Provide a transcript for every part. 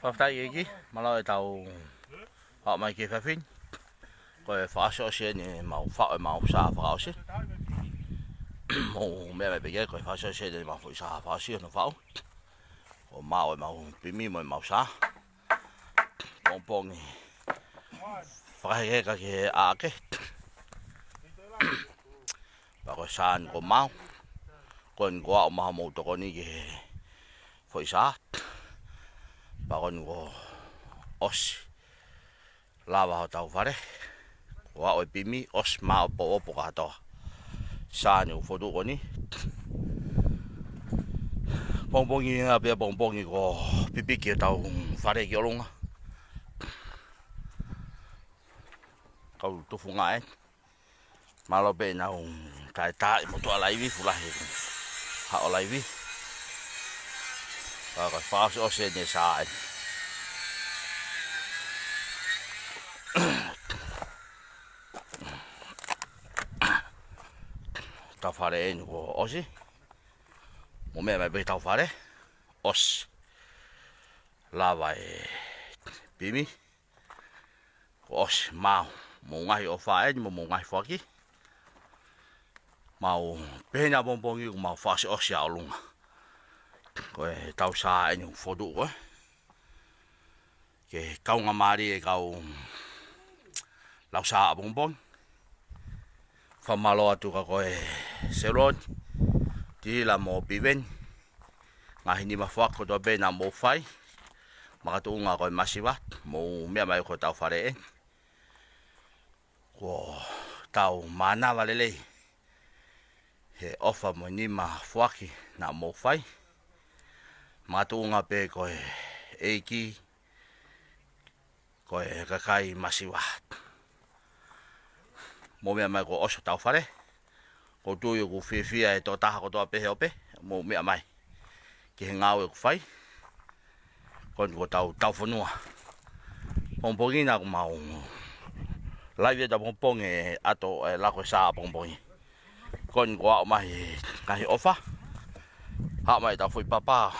Whaftai iki, malo e tau hao mai ke whawhin. Koe whaasose ni mau whao e mau sa whakaose. Mo mea me peke koe whaasose ni mau sa whaasi no whao. O mau e mau pimi mo e mau sa. Pongpongi. Whakaheka ke aake. Pako saan ko mau. Koen ko au maha mou toko ni ke whoi sa. Pakon ko os lava ho tau whare. Wa o pimi os ma o opo katoa. Sāne u whotu ko ni. Pongpongi nga pia pongpongi ko pipiki o tau whare ki olunga. Kau tufu nga e. Malo pe nau tai tai motu a laivi fulahi. Ha o laivi. Kaka whaase o se ne saa e. Tau whare e nuko osi. Mo mea mai pe tau whare. Os. Lava e pimi. Os mau. Mo ngahi o whae ni mo ngahi whaki. Mau pehena pongpongi ko mau whaase osi a olunga. Koe tau saa e ni whotu koe. Ke kaunga maari e kau lau saa a pongpongi. Whamalo atu ka koe selon. Tihila mo piven. Ngahi ni mawhako toa pena mo whai. Makatu unga koe masiwat. Mo mea mai ko tau whare e. Ko tau manawa lelei. He ofa mo nima whaki na mo whai. Makatu unga pe koe eiki. Koe kakai masiwat. Mo mea mai ko oso tau whare. Ko tuyo ku whiwhia e tō taha ko toa pehe ope. Mo mea mai. Ki he ngāu e ku whai. Ko tau whanua. Pongpongi nā ku mau. Laiwe ta pongpongi e ato e lako e saa pongpongi. Kon ko au mai kahi ofa. Hao mai tau whui papa.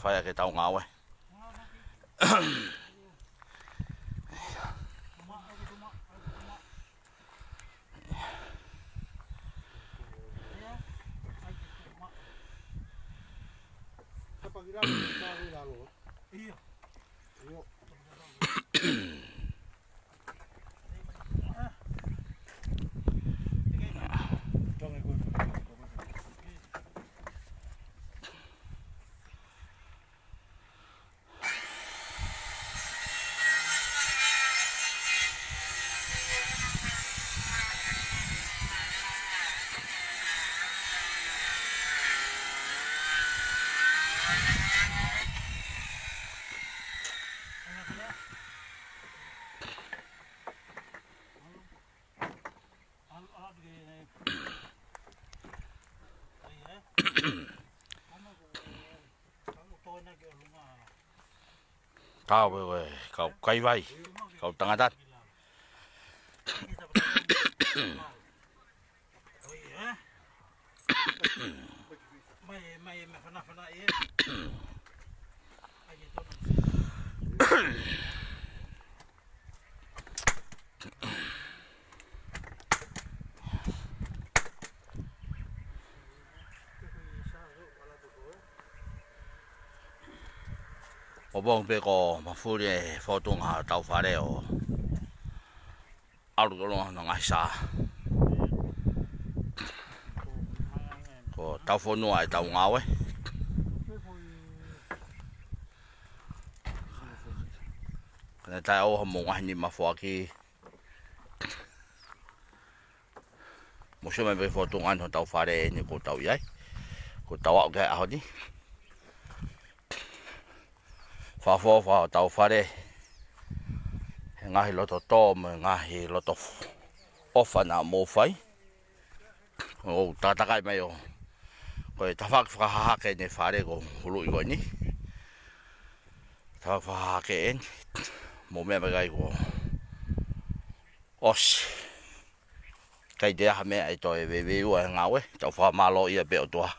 Whai ake tau ngāu e. Kau we kau kai vai kau tangatan mai fana e o bong pe ko mafuri e fotunga tau whare o aurulonga no ngai sa. Ko tau whanua e tau ngawe. Kana tai au mo ngahi ni mawhaki. Mo se mai pe fotunga no tau whare ni ko tau iai. Ko tau au kai aho ni. Whawhawha tau whare. He ngahi loto tō me ngahi loto ofa na mō whai. O tātakai mai o. Koe tawhak whakahake ne whare ko hulu i koe ni. Tawhak whakahake en. Mō mea megai ko. Os. Kai te aha mea e toi weweua e ngawe. Tau whamalo ia pe o toa.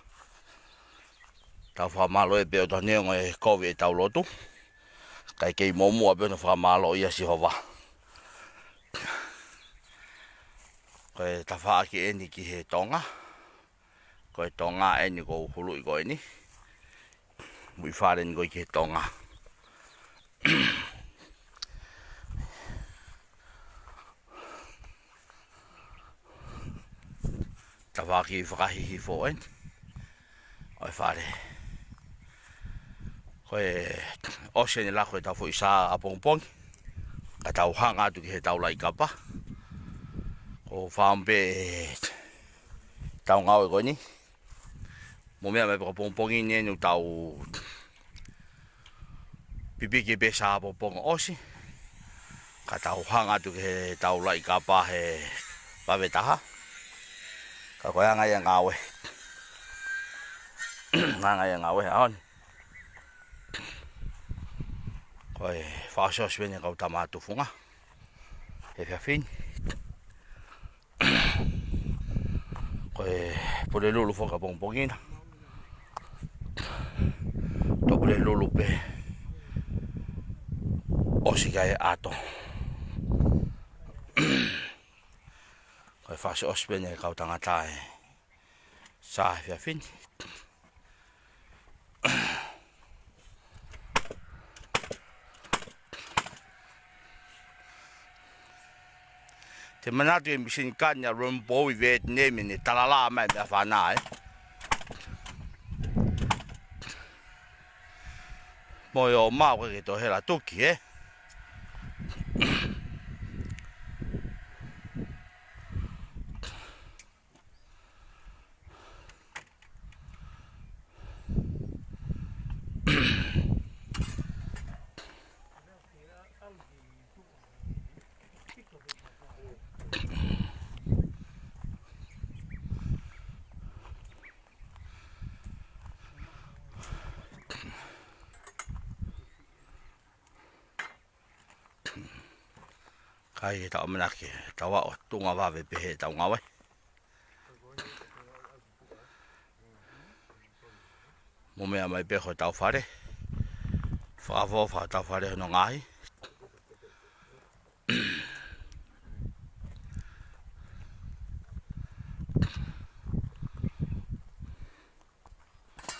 Tau whamalo e pe o toa neonga e kowe e tau lotu. Kai kei momo abe no whamalo ia si hova. Koe tawha ki eni ki he tonga. Koe tonga eni ko hulu i koe ni. Mui whare ni koe ki he tonga. Tawha ki whakahihi fo eni. Oi whare. Koe ose ni la koe tau fo isa a pongpong. Ka tau hanga atu ki he tau lai kapa. Ko whampe tau ngau e koe ni. Mo mea mai pongpongi ni enu tau pipi ki pesa a pongpong osi. Ka tau hanga atu ki he tau lai kapa he pavetaha. Ka koe hanga ia ngawe. Hanga ia ngawe aon. Koe whaasos wene kau tamatu funga. He whiawhin. Koe pule lulu whaka pongpongina. To pule lulu pe osi kai ato. Koe whaasos wene kau tangata e sa he whiawhin. Te manatu e misin kanya rumbo i Vietnam ni talala mai me whanā e. Moi o mau ke to hela tuki e. Kai e tau manaki, tawa o tunga wawe pehe tau ngawe. Mo mea mai peho tau whare. Whakawōwha tau whare no ngahi.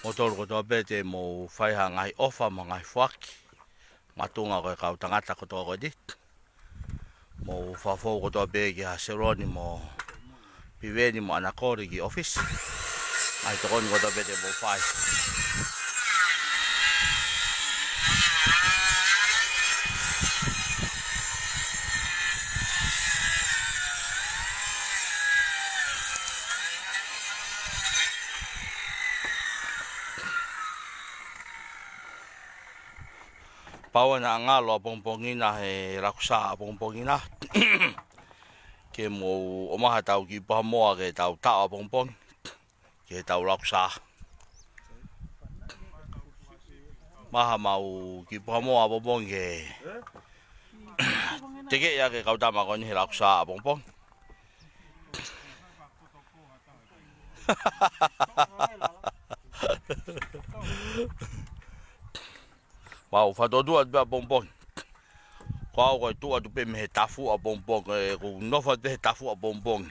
Mo tolu ko toa pete mo whaiha ngahi ofa mo ngahi whaki. Matunga koe kau tangata ko toa koe dit. Mo whawhau ko toa pete ki ha seroni mo piweni mo anakori ki office. Ai tokoni ko toa pete mo whai. Paua na ngalo a pongpongina he rakusa a pongpongina. Ke mo omaha tau ki pahamoa ke tau tau a pongpong. Ke tau rakusa. Maha mau ki pahamoa a pongpong ke. Teke ia ke kau tama koni he rakusa a pongpong. Mau whatodua tua pongpong. Kau koe tua tu pe me he tafu a pongpong. Ku nofa pe he tafu a pongpong.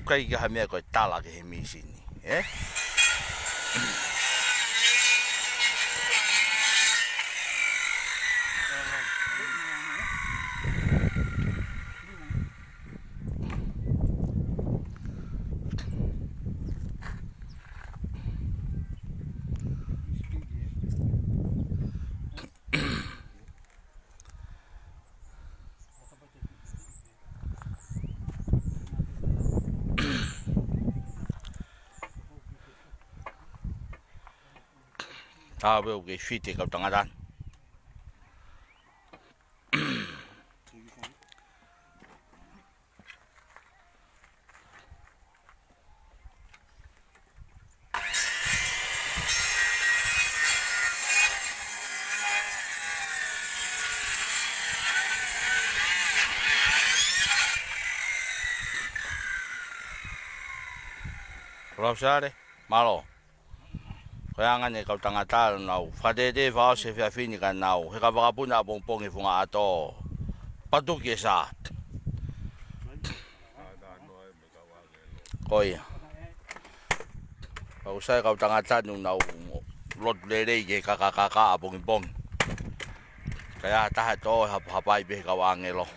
Kai ka mea koe tala ke he misini. Tawe ke fiti kau tangatan. Kalau sare, malo. Kaya nga ni kau tangata nau. Fadede vao se fia fini kan nau. Heka vakapuna pongpong ifunga ato. Patuki sa. Koi. Kau sai kau tangata nung nau lot lele ke kakakaka apong-ipong. Kaya tahat to hapai be kau angelo.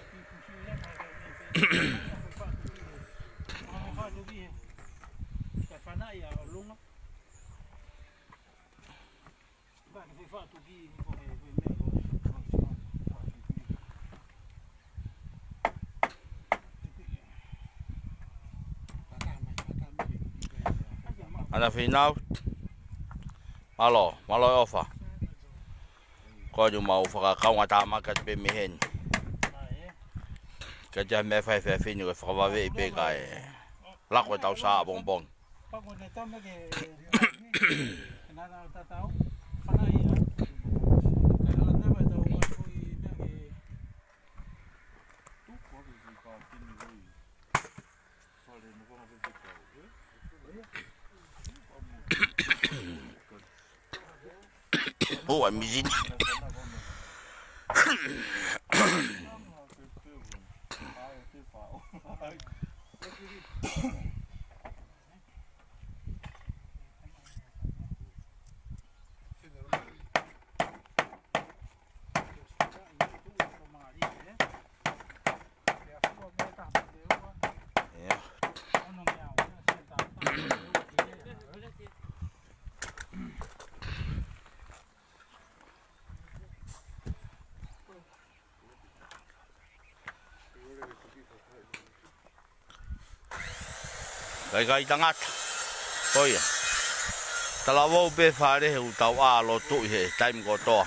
Ana final malo ofa ko ju mau fa ka nga tama ka be mihen ka ja me fa fini ko fa va ve be ka la ko tau sa bonbon Oh, I'm busy. Kai tangat. Koi. Talawo be fare hu tau a lo tu he time ko to.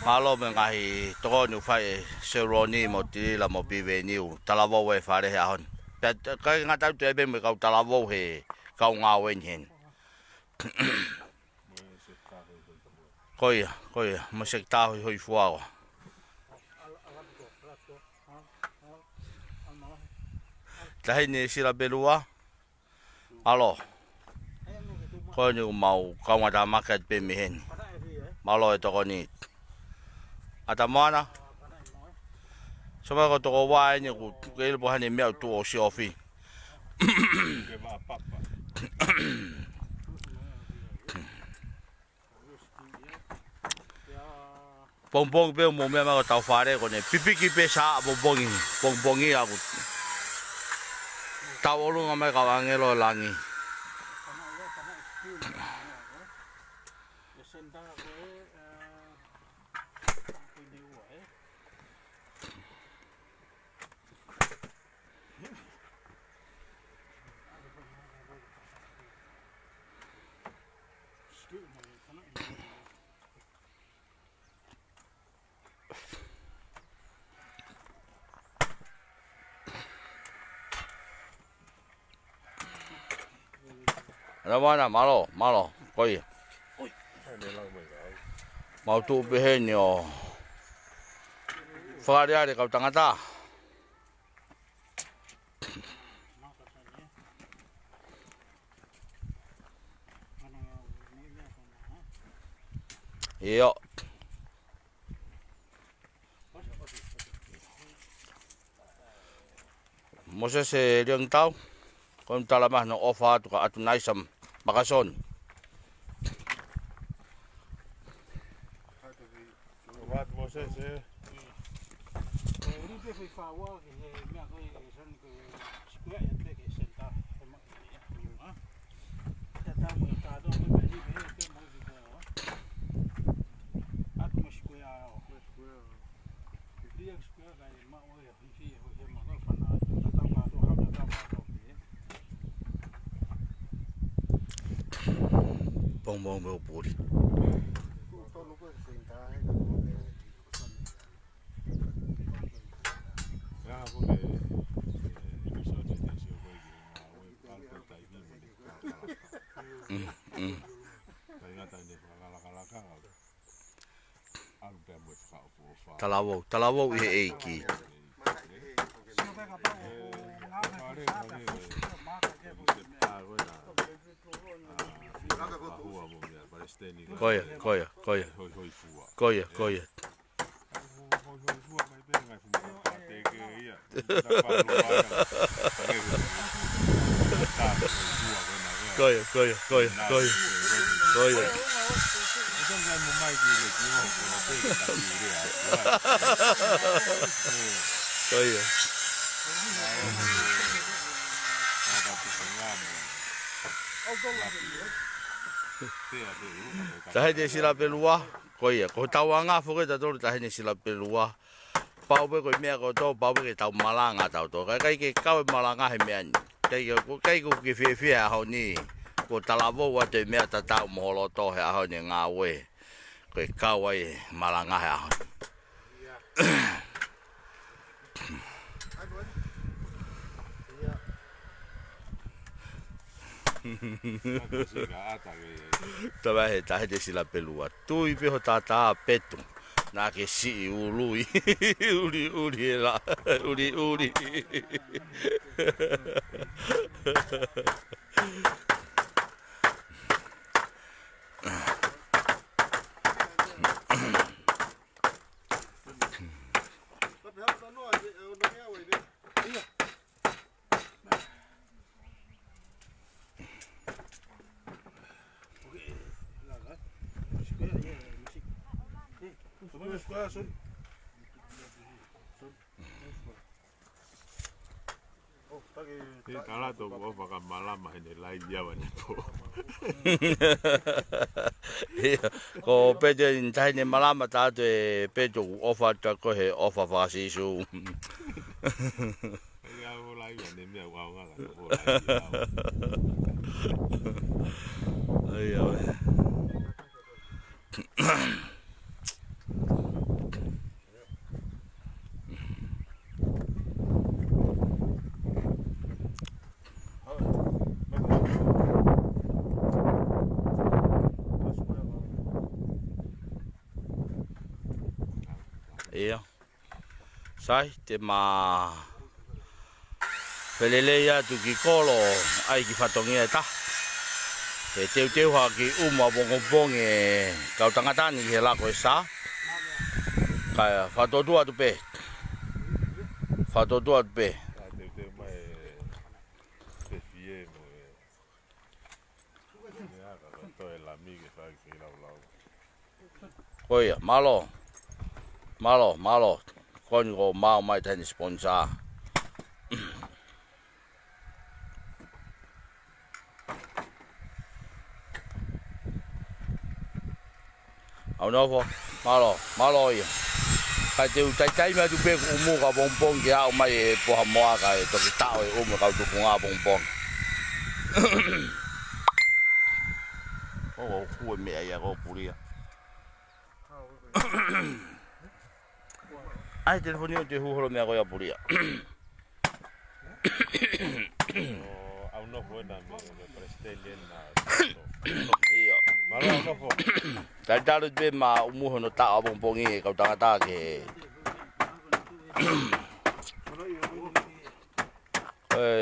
Malo me ngai to nu fai seroni mo ti la mo pi ve niu. Talawo we fare he hon. Kai nga tau te be me kau talawo he kau nga wen hen. Koi, mo se ta hoi fuao. Tahi ni sila belua. Alo. Ko ni mau kau ngata market pe mihen. Malo to ko ni. Ata mana. Soba ko to ko wa ni ku ke bo hani me tu o si ofi. Bongbong pe mo me ma ko tau fare ko ne pipi ki pe sa bongbongi aku. Tau lu ngame ka angelo langi. Ada mana malo koi. Mau tu behen yo. Fare ari kau tangata. Iyo. Moses se riang tau. Kon talamah no ofa tu ka atu naisam bakason. Wat Moses eh. Uri pe fa wa ke me ko san ko square en pe ke senta ma ha ta mo ta do me be ke mo di ko at mo square dia square ga ma o ya fi ho he ma ko fa na ta ka do ha ta ma ko Bongbong meu puri. Ja, porque episódio desse eu vou ir na web alta e vim de Kaya tayo kalaka-kalaka. Ang demo fa for Talawo iki. Sino ka pa o nga Stanley 可以可以可以去付啊，可以可以，去付啊，咪俾人付啊，地嘅呀，得翻路啊，大家去打去付啊，佢嗱可以可以可以可以可以。我真係冇買住嚟煮我俾佢打住啲啊，可以。Tahe de sila pelua, koia. Ko tauanga foke ta tolu tahe de sila pelua. Pau pe ko mea ko to pau pe tau malanga tau to. Kai ke kau malanga he mea ni. Kai ko ki fie fie a ho ni. Ko talavo wa te mea ta tau moholo to he a ho ni ngā we. Ko kau ai malanga he a ho. Tawa he tahe de sila pelua. Tui pe ho tata petu. Nā ke si ului. Uli la. Uli. Kala to ko fa malama ni live ya wa ni po. Ko pede in taine malama ta te peto ofa ta ko he ofa fa si su. Ya ho live ni me wa nga la ko live. Ai ai. Ia. Sai te ma pelele ya tu ki kolo ai ki fatongia ta. Te teu ha ki uma bongobong e kau tangata ni he la ko sa. Ka fatotua tu pe. Fatotua tu pe. Te mai te fie mo e. Ya ka to e la mi ke fa ki la la. Koia, malo. Kon ko mau mai tani sponsor. Au novo, malo ia. Kai te tai mai tu pe umu ka bongbong ki au mai e poha moa ka e toki tau e umu ka tu kunga bongbong. Oh, ku me ia ko puria. Ai telefoni o te huhoro mea koia puria. Au no fo na me prestelen na. Ia. Malo no fo. Tai taru te ma umuho no ta bongbongi e kau tangata ke.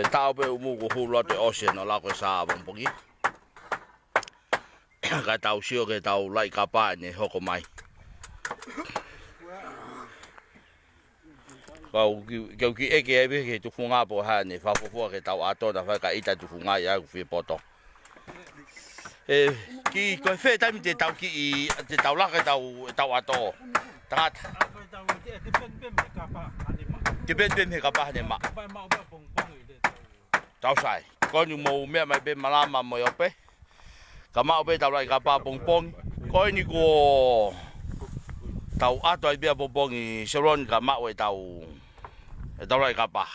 Tau pe umu ko hulu te ocean o la ko sa bongbongi. Ka tau sio ke tau lai kapa ni hoko mai. Kau ki eke e ke tu funga po ha ni fa fo ke tau ato na fa ka ita tu funga ya ku fi poto. Ki ko fe ta mi te tau ki te tau la ke tau ato. Tat. Ke ben he ka pa ni ma. Tau sai. Ko ni mo me mai be malama mo yo pe. Ka ma be tau lai ka pa pong. Ko ni ko tau ato ai be pong i seron ka ma we tau. E tau lai ka pa.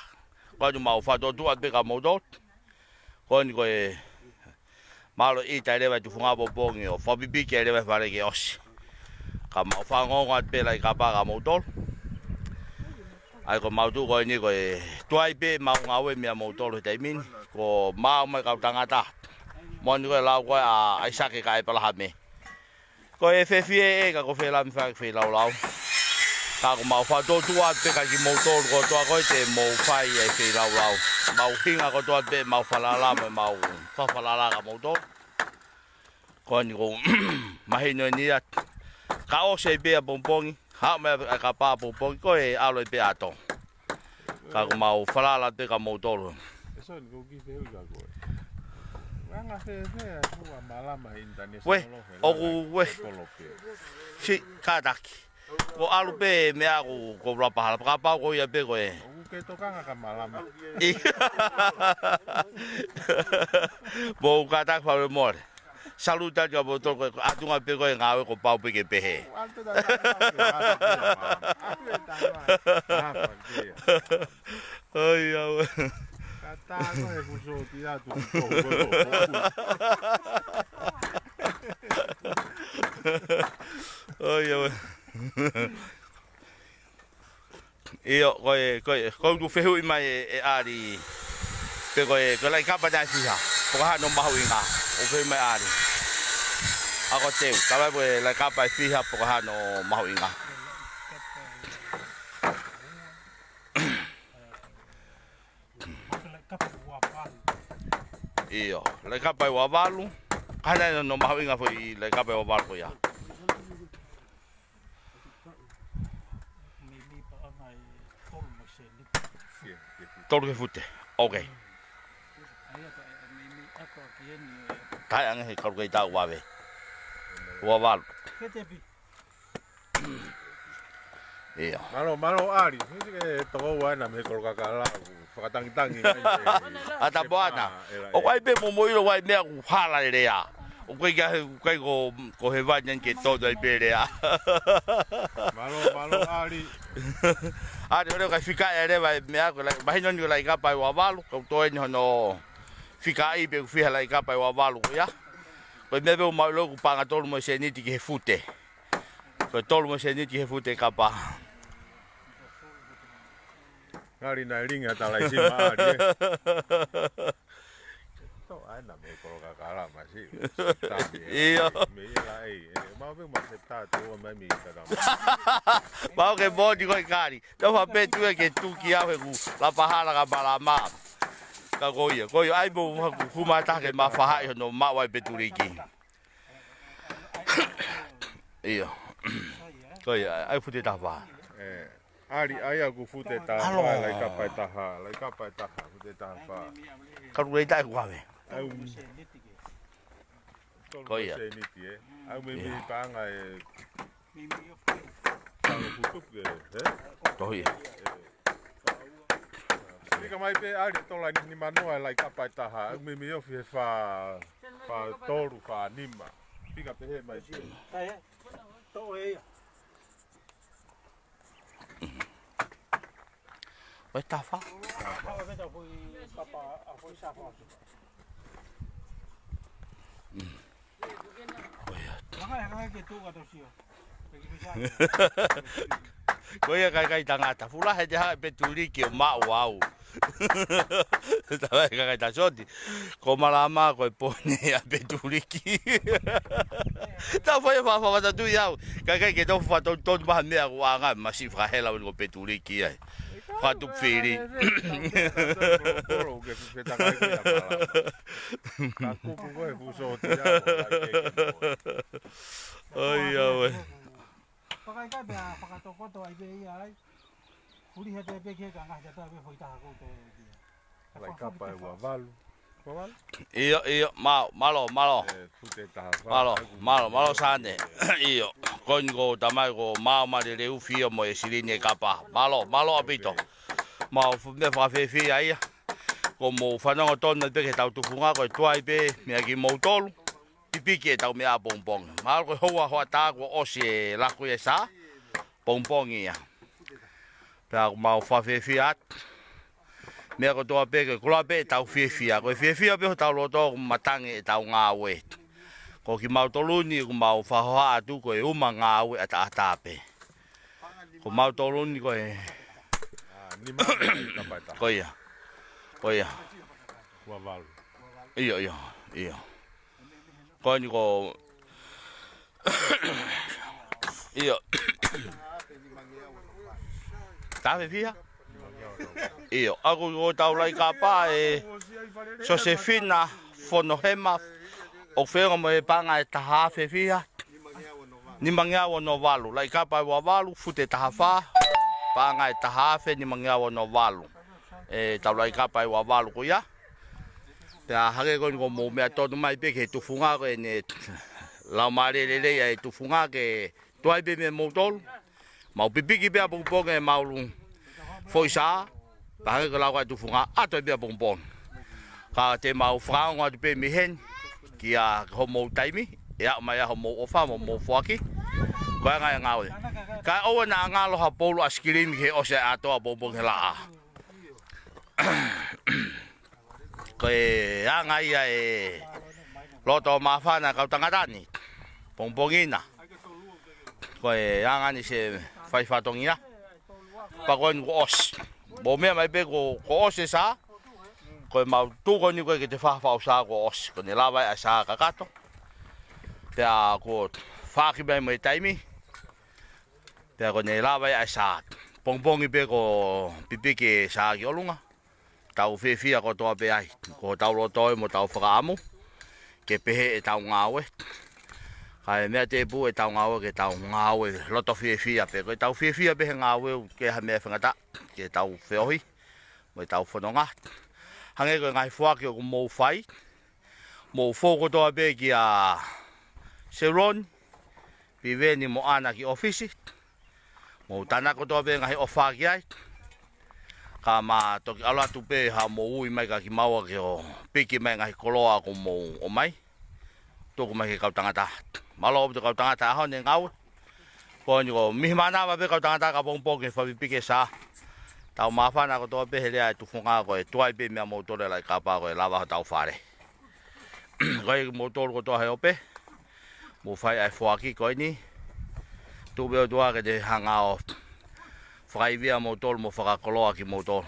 Ko ni mau fa do tu at be ka mo do. Ko ni ko e malo i tai le tu funga pong o fa bibi ke le fa le ke os. Ka mau fa ngo at be lai ka pa ka mo do. Ai ko mau tu ko ni ko e tuai be mau ngawe me mo do te min ko mau mai ka tangata. Mo ni ko la ko a ai sa ke ka e pala ha me. Ko e fe fie e ka ko fe la mi fa fe lau. Ka ko mau fa do tu at pe ka ki motor ko to ko te mo fai e fe lau. Mau hinga ko to at pe mau fa la mau fa la ka motor. ko ni ko mahino ni at ka o se be bongbong ha me ka pa bongbong ko e alo be ato ka ko mau falala te ka mo tolo eso ni ko ki fe uga ko nga fe wa malama international we o we si kadaki ko alu be me ko rapa ka pa ko ya be ko e ke tokanga ka malama bo ka ta fa mo saluta ka bo to ko atunga pe ko ngawe ko pau pe ke pehe ai au kata ko e kuso tia tu ai au io ko tu fehu mai e ari pe ko lai ka pa dai fiha ko ha no mahu inga o fe mai ari ako teu ka vai lai ka pa fiha ko ha no mahu inga io lai ka pa wa valu kana no mahu inga foi lai ka pa wa valu ya tolu ke fute okay tai ang he kalu ta wa ve wa val iya malo ari ke to wa na me ko ka la pakatang tangi ata boana o wai be mo mo ilo wai me ku phala le ya o kai ko he va nyen ke todo el be le ya malo ari ari ore ka fika ere vai me ko vai non yo lai ka pai wa valu ko to en no fika I be fi lai ka pai wa valu ya ko me be mo lo ku panga tolu mo se ni ti ke fute ko tolu mo se ni ti ke fute ka pa ari na ringa ta lai si ma ari to ana me ko ka la ma si iyo me la ma be ma se ta to ma mi ta da ba ke bo di ko kari to fa pe tu ke tu ki a ku la pahala ka bala ma ka ko ai bo ku ma ta ke ma fa ha no ma wai pe tu ri ki iyo ko ai fu te ta va ari ai ku fu te ta va lai ka pa ta fu te ta va ka ru ta ku ave ko ya ni ti au me mi pa nga to ya Ika mai pe ari tola ni manoa lai ka pa ta au me mi ofi fa toru fa nima pika pe he mai ti to e vai ta fa ko ya kai tangata fula he ja pe turi ki ma wow ta vai kai ta soti ko malama ko pone ya pe turi ki ta foi fa ta tu ya kai ke to fa to ba me wa nga ma si fra hela ko pe turi ki ai fa tu feri ai ya pakai ka be pakatoko to ai be ai kuri hete be ke ka nga jata be foi ta ko to lai ka pa wa valu iyo malo sane iyo kongo tamai ko ma le ufio mo esiline kapa malo apito ma me fa fe ai como fananga ton me ke tau tu funga ko tuai be me ki mo tolu pipiki tau me a bonbon mal ko hoa ta ko osie la ko esa bonbon ia pa ma fa fe at me ko to pe ko la pe tau fe ko fe pe tau lo to matangi tau nga we ko ki mau toluni ko mau fa hoa tu ko e uma nga we ata pe ko mau toluni ko e ni ma ka pa ko ia wa valu iyo ko ni ko iyo ta fe fia iyo ako o tau lai ka pa e Josefina Fonohema o whenga mo e panga e taha whewhia. Ni mangiawa no walu. Lai ka pai wa walu, fute taha wha. Panga e taha whe ni mangiawa no walu. E tau lai ka pai wa walu ko ia. Pea hake koni ko mō mea tonu mai pe ke tufunga ko e ne lau maare lele e tufunga ke tuai pe me mō tolu. Mau pipiki pea pungponga e maulu foi sa. Pa hake ko lau kai tufunga ato e pea pungpong. Ka te mau whakaonga tu pe mihen. Ki a ho mō taimi. Ea mai a ho mō ofa mō fuaki. Koe ngai ngawe. Kai oa na ngalo ha polo a skirimi ke ose atoa pungpong he laa. Koe a ngai e loto mawhana kau tangatani. Pongpongina. Koe a ngani se whaiwhatongia. Pa koe nuko os. Mo mea mai pe ko os e sa. Koe mau tūko ni koe ke te whawhau sa ko os. Ko ne lawai a sa kakato. Pea ko whaki mai mo e taimi. Pea ko ne lawai a sa. Pongpongi pe ko pipike sa ki olunga. Tau whiwhia ko toa pe ai. Ko tau lotoi mo tau whakaamu. Ke pehe e tau ngāwe. Kai mea te pu e tau ngāwe ke tau ngāwe. Loto whiwhia pe. Ko tau whiwhia pe he ngāwe ke ha mea whangata. Ke tau whiohi. Mo tau whanonga. Hange ko ngai whuaki o ko mou whai. Mou whoko toa pe ki a Seron. Piweni mo ana ki ofisi. Mou tanako toa pe ngai ofaki ai. Ka ma toki ala tupe ha mo ui mai ka ki maua ke o piki mai ngahi koloa ko mo o mai. Toko mai ke kau tangata. Malo opi kau tangata aho ne ngau. Ko ni ko mihi mana wa pe kau tangata ka pongpong ke whawipike sa. Tau mawhana ko toa pe helea e tufunga ko e tuai pe mea motore lai kapa ko e lawa ho tau whare. Koi motore ko toa he ope. Mo whai ai whuaki koi ni. Tupe o tua ke te hanga o whakaivia motol mo whakakoloa ki motol.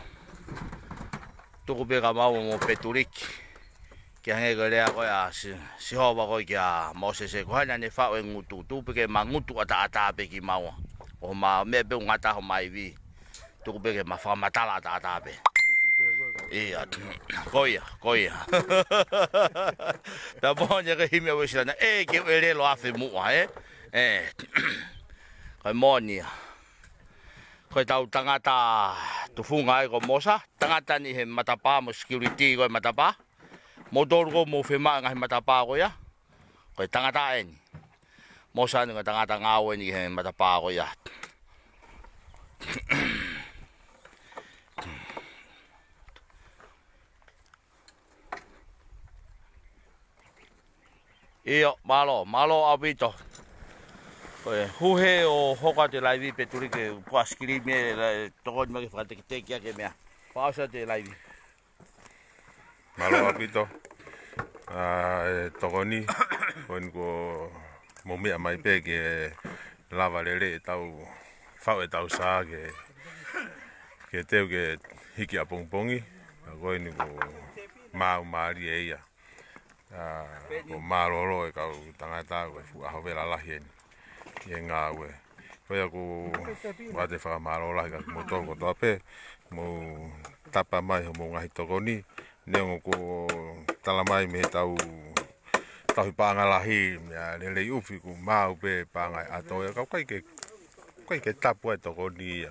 Tuku pe ka mau mo peturik. Ki hange ko lea koe a sihowa koe ki a Mosese. Ko haina ne whao e ngutu. Tupe ke ma ngutu ata pe ki maua. O ma mea pe ngata ho mai vi. Tuku pe ke ma whakamatala ata pe. Ia, koia. Ta ponya ke hime wisana. Ke uelelo afe mua, Kai monia. Koe tau tangata tufunga e ko mosa. Tangata ni he matapa mo security koe matapa. Motor ko mo whima ngahi matapa ko ya. Koe tangata e ni. Mosa ni koe tangata ngāwe ni he matapa ko ya. Iyo, malo abito. Huhe o hoka te laivi peturi ke kuaskiri me toko ni maki whakateki ake mea. Pausa te laivi. Malo apito. Toko ni. Koen ko momea mai pe ke lava lele e tau whau e tau saa ke teu ke hiki a pongpongi. Koen ko mau maari e ia. Ko maroro e kau tangata koe fuaho vela lahi eni. Ie ngā ue. Koe aku wate whakamaro lahi ka motor ko toa pe. Mo tapa mai ho mo ngahi toko ni. Neongo ko tala mai me tau tahi pānga lahi. Nele uwhi ku mau pe pānga ato. Kau kai ke tapu e toko ni.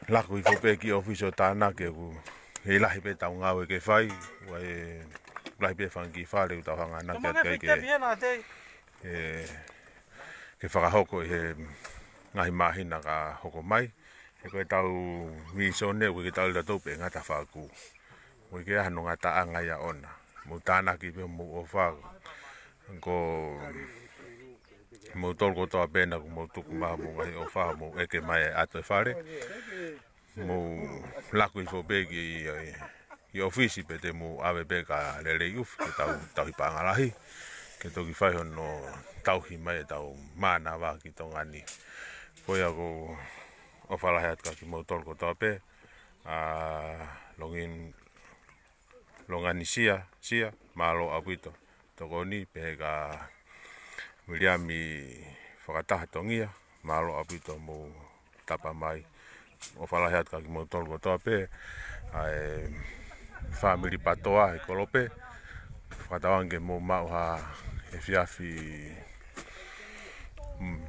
Laku i fope ki ofiso tāna ke ku. He lahi pe tau ngā ue ke whai. Lahi pe whangi whare u tau hanga nake kai ke whakahoko he ngahi mahina ka hoko mai. He koe tau misone koe ke tau ila taupe ngata whaku. Koe ke ahano ngata angai a ona. Mo tāna ki pe mo o whaku. Ko mo tolko toa pena ko mo tuku maha mo ngahi o whaku mo eke mai ato e whare. Mo laku i fope ki i ofisi pe te mo awe pe ka lele iufi ke tau hi pāngalahi. Ke toki whaiho no tauhi mai e tau mana wā ki tō ngani. Koe ako o whalahe atka ki mau tolko toa pe. Longani sia, malo apuito. Toko ni pe ka Miriami whakataha tongia. Malo apuito mo tapa mai. O whalahe atka ki mau tolko toa pe. Family patoa e kolope. whatawange mō mau ha e whiawhi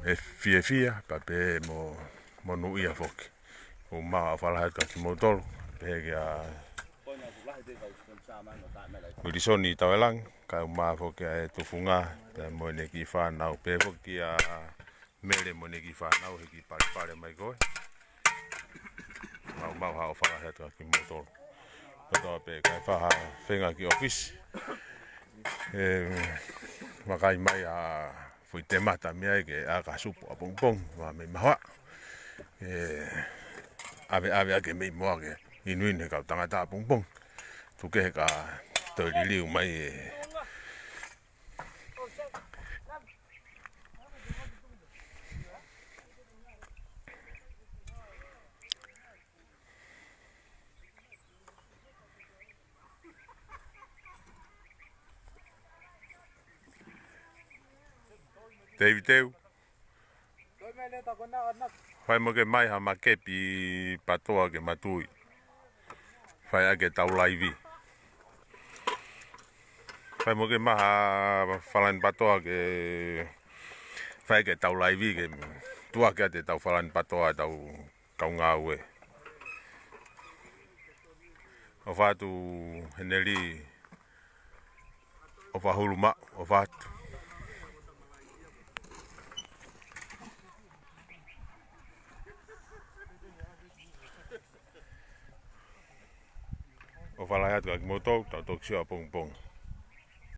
e whiawhia pa pe mo nuia whoki. O mau a whalahe ka ki motoro pe kia Wirisoni tawelang ka ma whoki e tufunga pe mo ne ki whanau pe whoki a mele mo ne ki whanau he ki pare mai koe. Mau ha o whalahe ka ki motoro. Kotoa pe kai whaha whenga ki office. Makai mai a fui te mata mea ke a ka supu a pongpong wa me mawa. Ave ke me moa ke inuine ka tangata a pongpong. Tuke ka tōri liu mai e. David Teu. Whai mo ke mai ha ma kepi patoa ke matui. Whai ake tau laivi. Whai mo ke maha whalan patoa ke whai ke tau laivi ke tua ke te tau whalan patoa tau kaunga ue. O whatu heneri o whahuluma o whatu. O whalahat ka ki motou, tau toksio a pong pong.